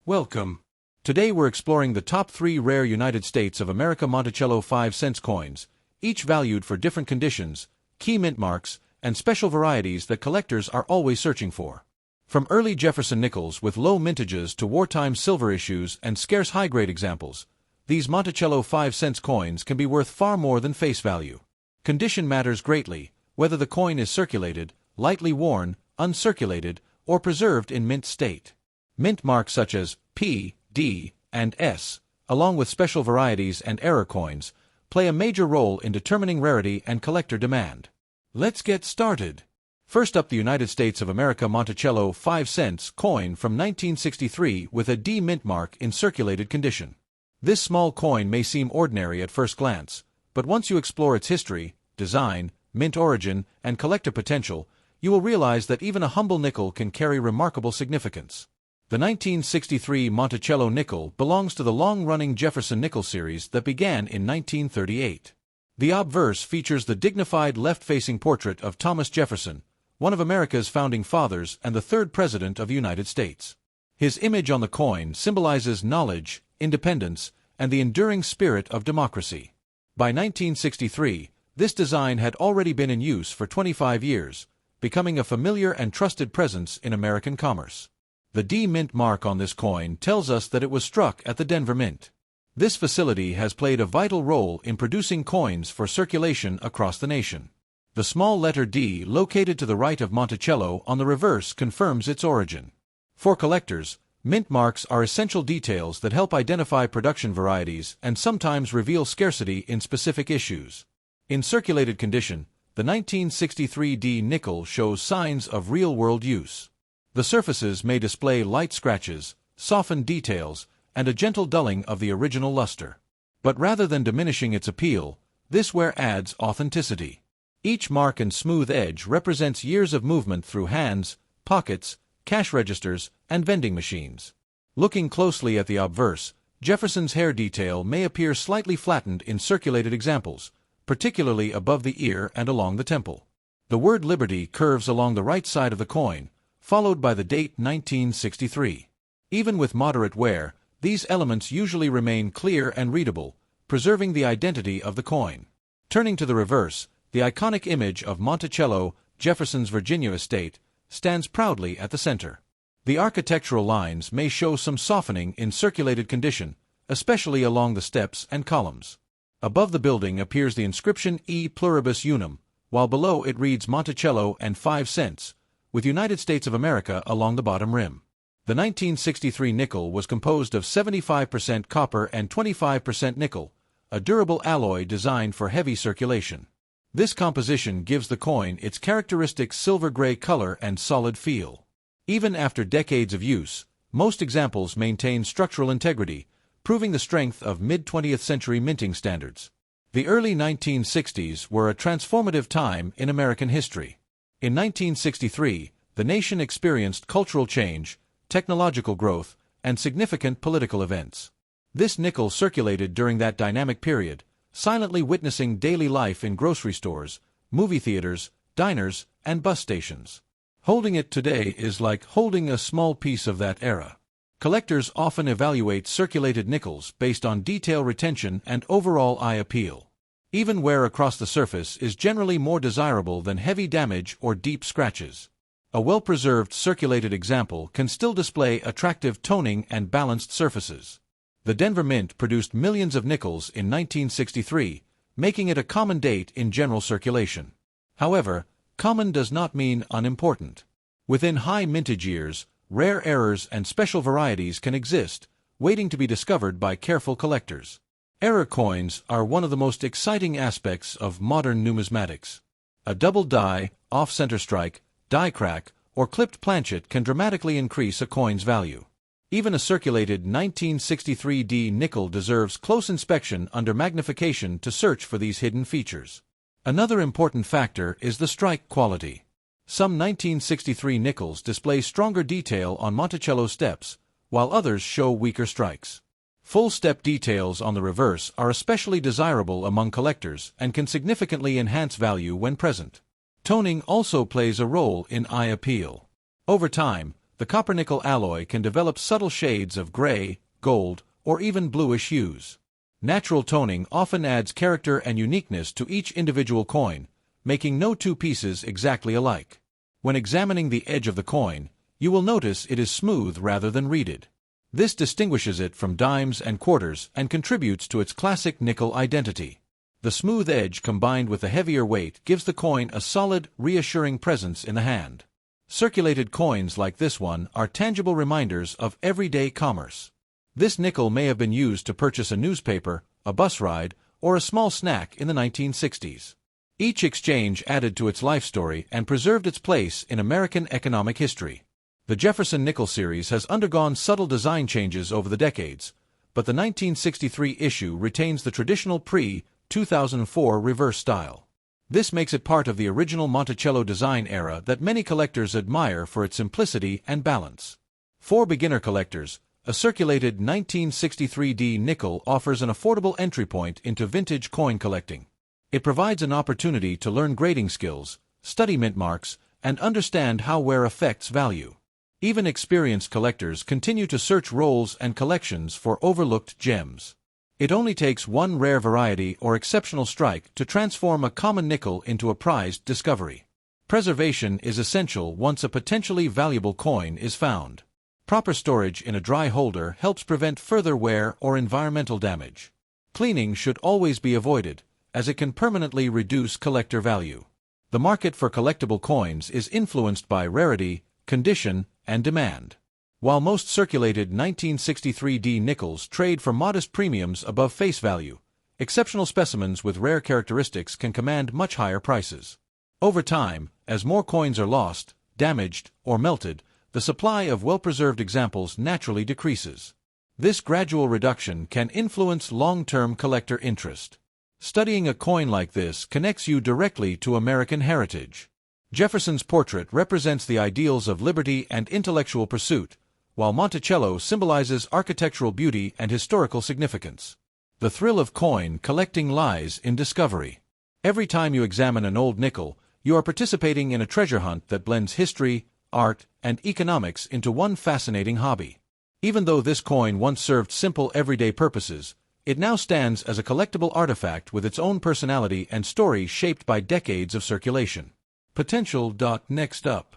Welcome. Today we're exploring the top 3 rare United States of America Monticello 5-cent coins, each valued for different conditions, key mint marks, and special varieties that collectors are always searching for. From early Jefferson nickels with low mintages to wartime silver issues and scarce high-grade examples, these Monticello 5-cent coins can be worth far more than face value. Condition matters greatly, whether the coin is circulated, lightly worn, uncirculated, or preserved in mint state. Mint marks such as P, D, and S, along with special varieties and error coins, play a major role in determining rarity and collector demand. Let's get started. First up, the United States of America Monticello 5-cent coin from 1963 with a D mint mark in circulated condition. This small coin may seem ordinary at first glance, but once you explore its history, design, mint origin, and collector potential, you will realize that even a humble nickel can carry remarkable significance. The 1963 Monticello nickel belongs to the long-running Jefferson nickel series that began in 1938. The obverse features the dignified left-facing portrait of Thomas Jefferson, one of America's founding fathers and the third president of the United States. His image on the coin symbolizes knowledge, independence, and the enduring spirit of democracy. By 1963, this design had already been in use for 25 years, becoming a familiar and trusted presence in American commerce. The D Mint mark on this coin tells us that it was struck at the Denver Mint. This facility has played a vital role in producing coins for circulation across the nation. The small letter D located to the right of Monticello on the reverse confirms its origin. For collectors, mint marks are essential details that help identify production varieties and sometimes reveal scarcity in specific issues. In circulated condition, the 1963 D nickel shows signs of real-world use. The surfaces may display light scratches, softened details, and a gentle dulling of the original luster. But rather than diminishing its appeal, this wear adds authenticity. Each mark and smooth edge represents years of movement through hands, pockets, cash registers, and vending machines. Looking closely at the obverse, Jefferson's hair detail may appear slightly flattened in circulated examples, particularly above the ear and along the temple. The word Liberty curves along the right side of the coin, followed by the date 1963. Even with moderate wear, these elements usually remain clear and readable, preserving the identity of the coin. Turning to the reverse, the iconic image of Monticello, Jefferson's Virginia estate, stands proudly at the center. The architectural lines may show some softening in circulated condition, especially along the steps and columns. Above the building appears the inscription E Pluribus Unum, while below it reads Monticello and 5 cents, with United States of America along the bottom rim. The 1963 nickel was composed of 75% copper and 25% nickel, a durable alloy designed for heavy circulation. This composition gives the coin its characteristic silver-gray color and solid feel. Even after decades of use, most examples maintain structural integrity, proving the strength of mid-20th century minting standards. The early 1960s were a transformative time in American history. In 1963, the nation experienced cultural change, technological growth, and significant political events. This nickel circulated during that dynamic period, silently witnessing daily life in grocery stores, movie theaters, diners, and bus stations. Holding it today is like holding a small piece of that era. Collectors often evaluate circulated nickels based on detail retention and overall eye appeal. Even wear across the surface is generally more desirable than heavy damage or deep scratches. A well-preserved circulated example can still display attractive toning and balanced surfaces. The Denver Mint produced millions of nickels in 1963, making it a common date in general circulation. However, common does not mean unimportant. Within high mintage years, rare errors and special varieties can exist, waiting to be discovered by careful collectors. Error coins are one of the most exciting aspects of modern numismatics. A double die, off-center strike, die crack, or clipped planchet can dramatically increase a coin's value. Even a circulated 1963 D nickel deserves close inspection under magnification to search for these hidden features. Another important factor is the strike quality. Some 1963 nickels display stronger detail on Monticello steps, while others show weaker strikes. Full step details on the reverse are especially desirable among collectors and can significantly enhance value when present. Toning also plays a role in eye appeal. Over time, the copper-nickel alloy can develop subtle shades of gray, gold, or even bluish hues. Natural toning often adds character and uniqueness to each individual coin, making no two pieces exactly alike. When examining the edge of the coin, you will notice it is smooth rather than reeded. This distinguishes it from dimes and quarters and contributes to its classic nickel identity. The smooth edge combined with the heavier weight gives the coin a solid, reassuring presence in the hand. Circulated coins like this one are tangible reminders of everyday commerce. This nickel may have been used to purchase a newspaper, a bus ride, or a small snack in the 1960s. Each exchange added to its life story and preserved its place in American economic history. The Jefferson Nickel series has undergone subtle design changes over the decades, but the 1963 issue retains the traditional pre-2004 reverse style. This makes it part of the original Monticello design era that many collectors admire for its simplicity and balance. For beginner collectors, a circulated 1963D nickel offers an affordable entry point into vintage coin collecting. It provides an opportunity to learn grading skills, study mint marks, and understand how wear affects value. Even experienced collectors continue to search rolls and collections for overlooked gems. It only takes one rare variety or exceptional strike to transform a common nickel into a prized discovery. Preservation is essential once a potentially valuable coin is found. Proper storage in a dry holder helps prevent further wear or environmental damage. Cleaning should always be avoided, as it can permanently reduce collector value. The market for collectible coins is influenced by rarity, condition, and demand. While most circulated 1963D nickels trade for modest premiums above face value, exceptional specimens with rare characteristics can command much higher prices. Over time, as more coins are lost, damaged, or melted, the supply of well-preserved examples naturally decreases. This gradual reduction can influence long-term collector interest. Studying a coin like this connects you directly to American heritage. Jefferson's portrait represents the ideals of liberty and intellectual pursuit, while Monticello symbolizes architectural beauty and historical significance. The thrill of coin collecting lies in discovery. Every time you examine an old nickel, you are participating in a treasure hunt that blends history, art, and economics into one fascinating hobby. Even though this coin once served simple everyday purposes, it now stands as a collectible artifact with its own personality and story shaped by decades of circulation. Potential. Next up.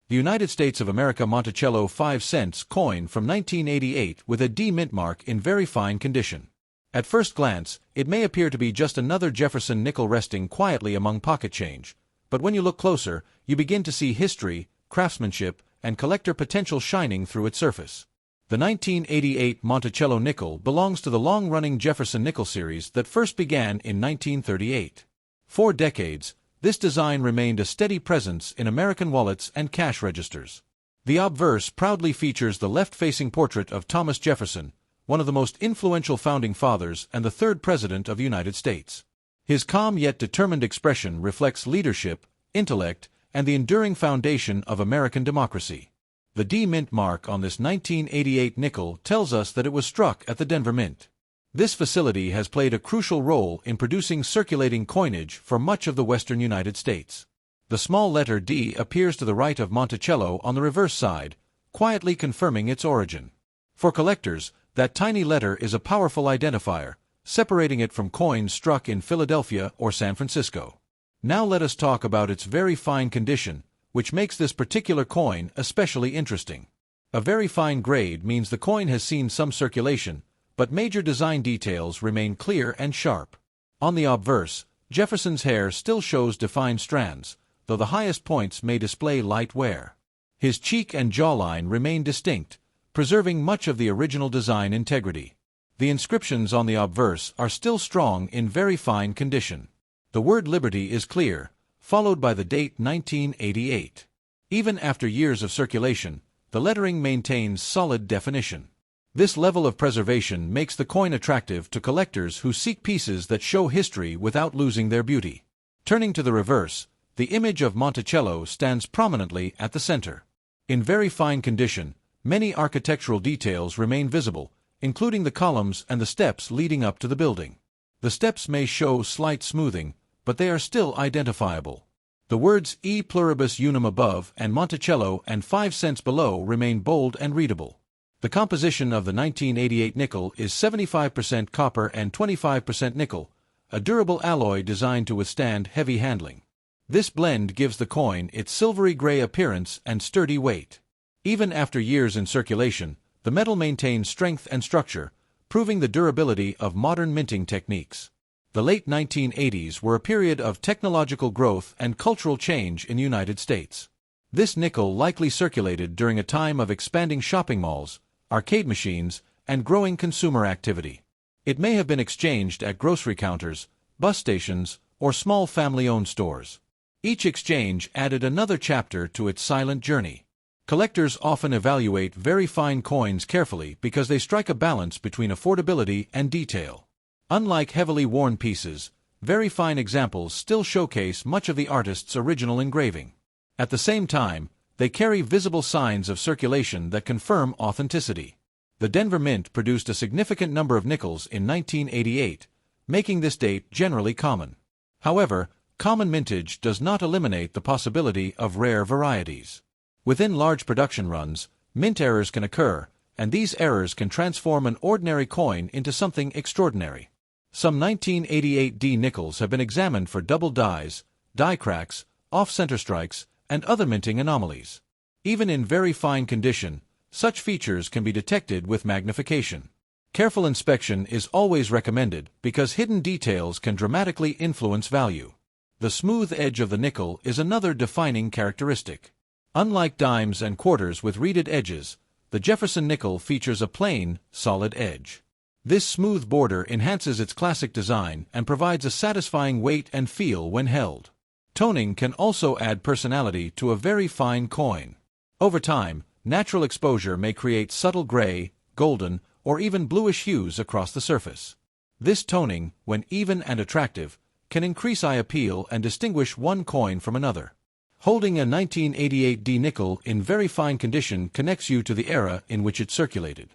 The United States of America Monticello 5 cents coin from 1988 with a D mint mark in very fine condition. At first glance, it may appear to be just another Jefferson nickel resting quietly among pocket change, but when you look closer, you begin to see history, craftsmanship, and collector potential shining through its surface. The 1988 Monticello nickel belongs to the long-running Jefferson nickel series that first began in 1938. For decades, this design remained a steady presence in American wallets and cash registers. The obverse proudly features the left-facing portrait of Thomas Jefferson, one of the most influential founding fathers and the third president of the United States. His calm yet determined expression reflects leadership, intellect, and the enduring foundation of American democracy. The D Mint mark on this 1988 nickel tells us that it was struck at the Denver Mint. This facility has played a crucial role in producing circulating coinage for much of the western United States. The small letter D appears to the right of Monticello on the reverse side, quietly confirming its origin. For collectors, that tiny letter is a powerful identifier, separating it from coins struck in Philadelphia or San Francisco. Now let us talk about its very fine condition, which makes this particular coin especially interesting. A very fine grade means the coin has seen some circulation, but major design details remain clear and sharp. On the obverse, Jefferson's hair still shows defined strands, though the highest points may display light wear. His cheek and jawline remain distinct, preserving much of the original design integrity. The inscriptions on the obverse are still strong in very fine condition. The word Liberty is clear, followed by the date 1988. Even after years of circulation, the lettering maintains solid definition. This level of preservation makes the coin attractive to collectors who seek pieces that show history without losing their beauty. Turning to the reverse, the image of Monticello stands prominently at the center. In very fine condition, many architectural details remain visible, including the columns and the steps leading up to the building. The steps may show slight smoothing, but they are still identifiable. The words E pluribus unum above and Monticello and 5 cents below remain bold and readable. The composition of the 1988 nickel is 75% copper and 25% nickel, a durable alloy designed to withstand heavy handling. This blend gives the coin its silvery gray appearance and sturdy weight. Even after years in circulation, the metal maintains strength and structure, proving the durability of modern minting techniques. The late 1980s were a period of technological growth and cultural change in the United States. This nickel likely circulated during a time of expanding shopping malls, arcade machines, and growing consumer activity. It may have been exchanged at grocery counters, bus stations, or small family-owned stores. Each exchange added another chapter to its silent journey. Collectors often evaluate very fine coins carefully because they strike a balance between affordability and detail. Unlike heavily worn pieces, very fine examples still showcase much of the artist's original engraving. At the same time, they carry visible signs of circulation that confirm authenticity. The Denver Mint produced a significant number of nickels in 1988, making this date generally common. However, common mintage does not eliminate the possibility of rare varieties. Within large production runs, mint errors can occur, and these errors can transform an ordinary coin into something extraordinary. Some 1988D nickels have been examined for double dies, die cracks, off-center strikes, and other minting anomalies. Even in very fine condition, such features can be detected with magnification. Careful inspection is always recommended because hidden details can dramatically influence value. The smooth edge of the nickel is another defining characteristic. Unlike dimes and quarters with reeded edges, the Jefferson nickel features a plain, solid edge. This smooth border enhances its classic design and provides a satisfying weight and feel when held. Toning can also add personality to a very fine coin. Over time, natural exposure may create subtle gray, golden, or even bluish hues across the surface. This toning, when even and attractive, can increase eye appeal and distinguish one coin from another. Holding a 1988D nickel in very fine condition connects you to the era in which it circulated.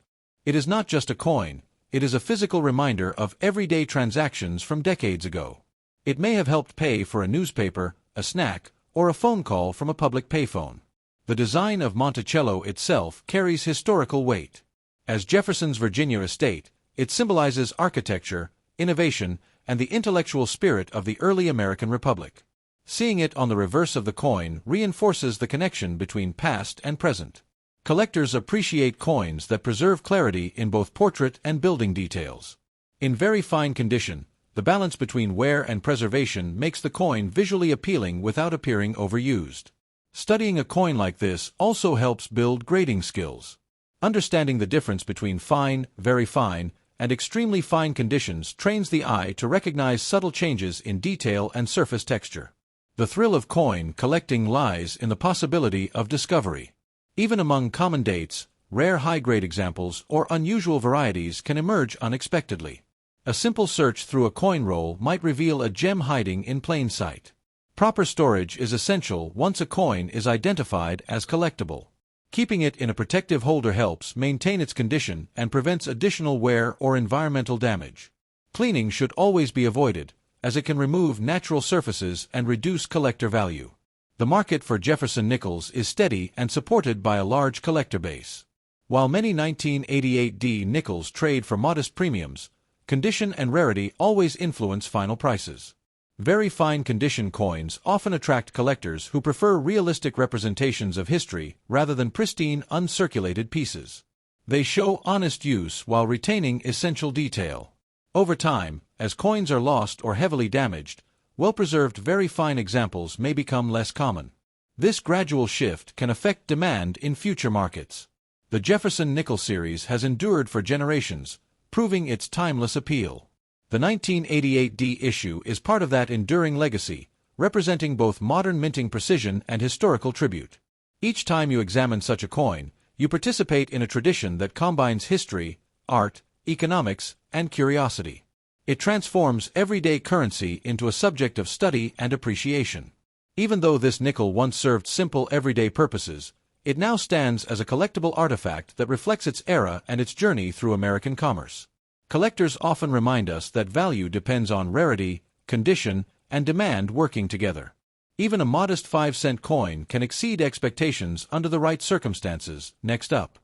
It is not just a coin, it is a physical reminder of everyday transactions from decades ago. It may have helped pay for a newspaper, a snack, or a phone call from a public payphone. The design of Monticello itself carries historical weight. As Jefferson's Virginia estate, it symbolizes architecture, innovation, and the intellectual spirit of the early American Republic. Seeing it on the reverse of the coin reinforces the connection between past and present. Collectors appreciate coins that preserve clarity in both portrait and building details. In very fine condition, the balance between wear and preservation makes the coin visually appealing without appearing overused. Studying a coin like this also helps build grading skills. Understanding the difference between fine, very fine, and extremely fine conditions trains the eye to recognize subtle changes in detail and surface texture. The thrill of coin collecting lies in the possibility of discovery. Even among common dates, rare high-grade examples or unusual varieties can emerge unexpectedly. A simple search through a coin roll might reveal a gem hiding in plain sight. Proper storage is essential once a coin is identified as collectible. Keeping it in a protective holder helps maintain its condition and prevents additional wear or environmental damage. Cleaning should always be avoided, as it can remove natural surfaces and reduce collector value. The market for Jefferson nickels is steady and supported by a large collector base. While many 1988D nickels trade for modest premiums, condition and rarity always influence final prices. Very fine condition coins often attract collectors who prefer realistic representations of history rather than pristine, uncirculated pieces. They show honest use while retaining essential detail. Over time, as coins are lost or heavily damaged, well-preserved very fine examples may become less common. This gradual shift can affect demand in future markets. The Jefferson nickel series has endured for generations, proving its timeless appeal. The 1988D issue is part of that enduring legacy, representing both modern minting precision and historical tribute. Each time you examine such a coin, you participate in a tradition that combines history, art, economics, and curiosity. It transforms everyday currency into a subject of study and appreciation. Even though this nickel once served simple everyday purposes, it now stands as a collectible artifact that reflects its era and its journey through American commerce. Collectors often remind us that value depends on rarity, condition, and demand working together. Even a modest 5-cent coin can exceed expectations under the right circumstances. Next up,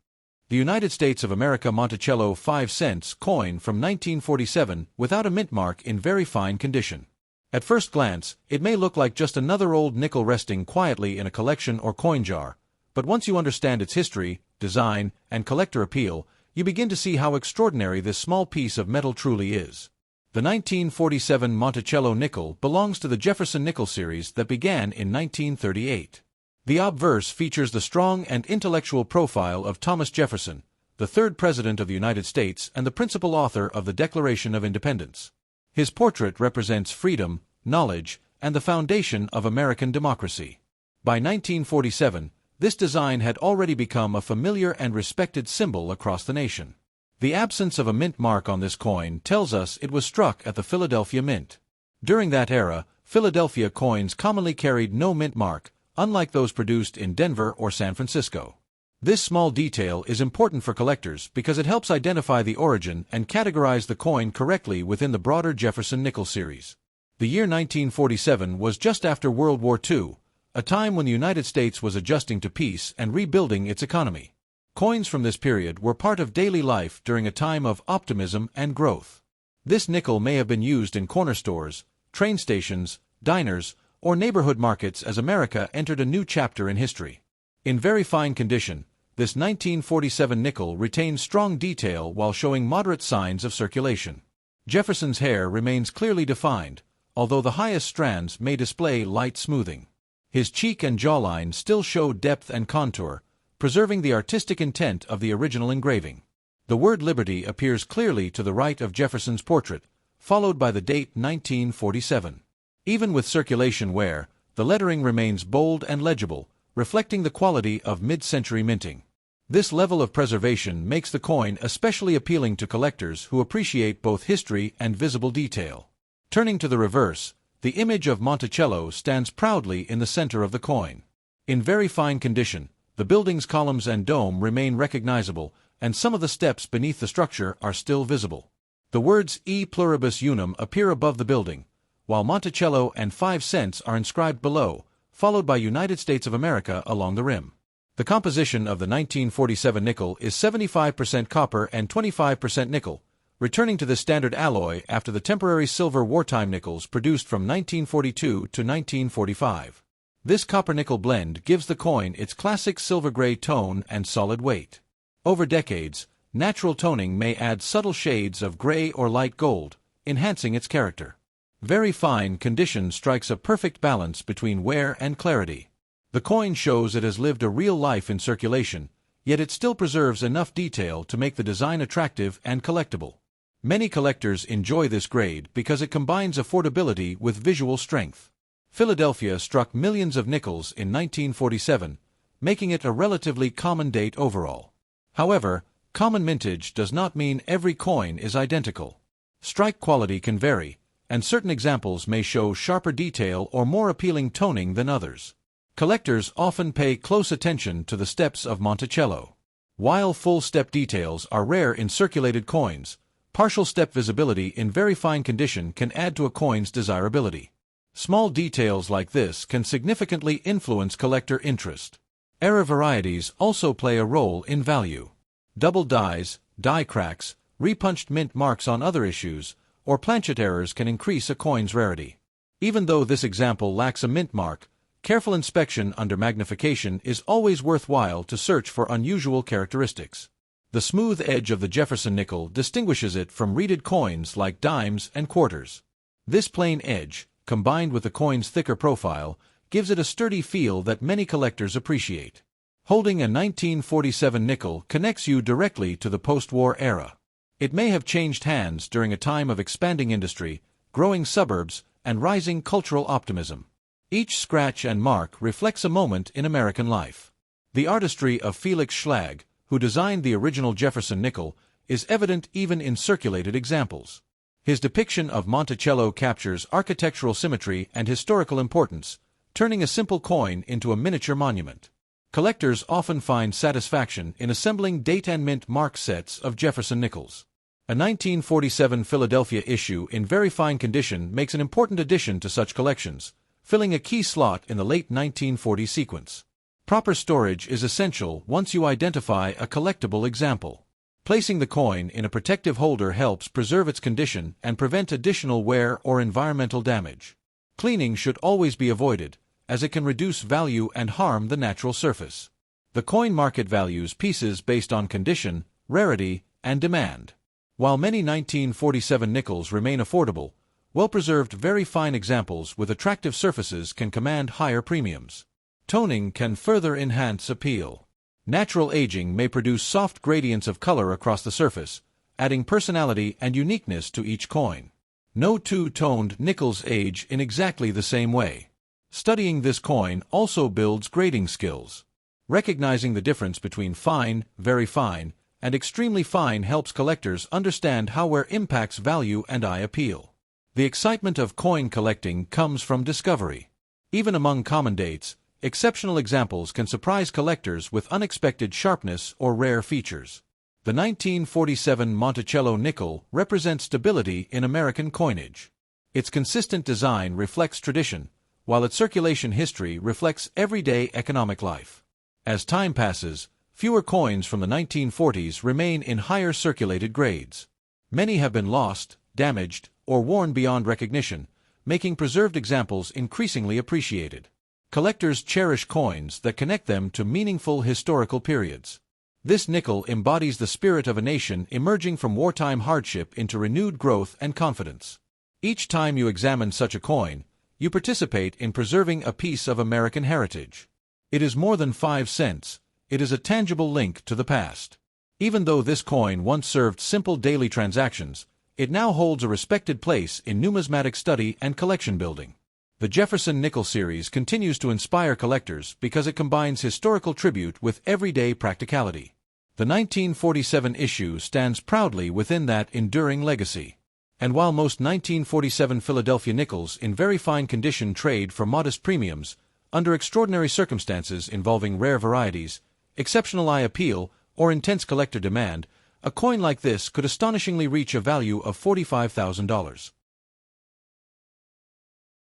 the United States of America Monticello 5 cents coin from 1947 without a mint mark in very fine condition. At first glance, it may look like just another old nickel resting quietly in a collection or coin jar, but once you understand its history, design, and collector appeal, you begin to see how extraordinary this small piece of metal truly is. The 1947 Monticello nickel belongs to the Jefferson Nickel series that began in 1938. The obverse features the strong and intellectual profile of Thomas Jefferson, the third President of the United States and the principal author of the Declaration of Independence. His portrait represents freedom, knowledge, and the foundation of American democracy. By 1947, this design had already become a familiar and respected symbol across the nation. The absence of a mint mark on this coin tells us it was struck at the Philadelphia Mint. During that era, Philadelphia coins commonly carried no mint mark, unlike those produced in Denver or San Francisco. This small detail is important for collectors because it helps identify the origin and categorize the coin correctly within the broader Jefferson Nickel series. The year 1947 was just after World War II, a time when the United States was adjusting to peace and rebuilding its economy. Coins from this period were part of daily life during a time of optimism and growth. This nickel may have been used in corner stores, train stations, diners, or neighborhood markets as America entered a new chapter in history. In very fine condition, this 1947 nickel retains strong detail while showing moderate signs of circulation. Jefferson's hair remains clearly defined, although the highest strands may display light smoothing. His cheek and jawline still show depth and contour, preserving the artistic intent of the original engraving. The word Liberty appears clearly to the right of Jefferson's portrait, followed by the date 1947. Even with circulation wear, the lettering remains bold and legible, reflecting the quality of mid-century minting. This level of preservation makes the coin especially appealing to collectors who appreciate both history and visible detail. Turning to the reverse, the image of Monticello stands proudly in the center of the coin. In very fine condition, the building's columns and dome remain recognizable, and some of the steps beneath the structure are still visible. The words E pluribus unum appear above the building, while Monticello and 5 cents are inscribed below, followed by United States of America along the rim. The composition of the 1947 nickel is 75% copper and 25% nickel, returning to the standard alloy after the temporary silver wartime nickels produced from 1942 to 1945. This copper-nickel blend gives the coin its classic silver-gray tone and solid weight. Over decades, natural toning may add subtle shades of gray or light gold, enhancing its character. Very fine condition strikes a perfect balance between wear and clarity. The coin shows it has lived a real life in circulation, yet it still preserves enough detail to make the design attractive and collectible. Many collectors enjoy this grade because it combines affordability with visual strength. Philadelphia struck millions of nickels in 1947, making it a relatively common date overall. However, common mintage does not mean every coin is identical. Strike quality can vary, and certain examples may show sharper detail or more appealing toning than others. Collectors often pay close attention to the steps of Monticello. While full step details are rare in circulated coins, partial step visibility in very fine condition can add to a coin's desirability. Small details like this can significantly influence collector interest. Error varieties also play a role in value. Double dies, die cracks, repunched mint marks on other issues, or planchet errors can increase a coin's rarity. Even though this example lacks a mint mark, careful inspection under magnification is always worthwhile to search for unusual characteristics. The smooth edge of the Jefferson nickel distinguishes it from reeded coins like dimes and quarters. This plain edge, combined with the coin's thicker profile, gives it a sturdy feel that many collectors appreciate. Holding a 1947 nickel connects you directly to the post-war era. It may have changed hands during a time of expanding industry, growing suburbs, and rising cultural optimism. Each scratch and mark reflects a moment in American life. The artistry of Felix Schlag, who designed the original Jefferson nickel, is evident even in circulated examples. His depiction of Monticello captures architectural symmetry and historical importance, turning a simple coin into a miniature monument. Collectors often find satisfaction in assembling date and mint mark sets of Jefferson nickels. A 1947 Philadelphia issue in very fine condition makes an important addition to such collections, filling a key slot in the late 1940 sequence. Proper storage is essential once you identify a collectible example. Placing the coin in a protective holder helps preserve its condition and prevent additional wear or environmental damage. Cleaning should always be avoided, as it can reduce value and harm the natural surface. The coin market values pieces based on condition, rarity, and demand. While many 1947 nickels remain affordable, well-preserved very fine examples with attractive surfaces can command higher premiums. Toning can further enhance appeal. Natural aging may produce soft gradients of color across the surface, adding personality and uniqueness to each coin. No two-toned nickels age in exactly the same way. Studying this coin also builds grading skills. Recognizing the difference between fine, very fine, and extremely fine helps collectors understand how wear impacts value and eye appeal. The excitement of coin collecting comes from discovery. Even among common dates, exceptional examples can surprise collectors with unexpected sharpness or rare features. The 1947 Monticello nickel represents stability in American coinage. Its consistent design reflects tradition, while its circulation history reflects everyday economic life. As time passes, fewer coins from the 1940s remain in higher circulated grades. Many have been lost, damaged, or worn beyond recognition, making preserved examples increasingly appreciated. Collectors cherish coins that connect them to meaningful historical periods. This nickel embodies the spirit of a nation emerging from wartime hardship into renewed growth and confidence. Each time you examine such a coin, you participate in preserving a piece of American heritage. It is more than 5 cents, it is a tangible link to the past. Even though this coin once served simple daily transactions, it now holds a respected place in numismatic study and collection building. The Jefferson Nickel series continues to inspire collectors because it combines historical tribute with everyday practicality. The 1947 issue stands proudly within that enduring legacy. And while most 1947 Philadelphia nickels in very fine condition trade for modest premiums, under extraordinary circumstances involving rare varieties, exceptional eye appeal, or intense collector demand, a coin like this could astonishingly reach a value of $45,000.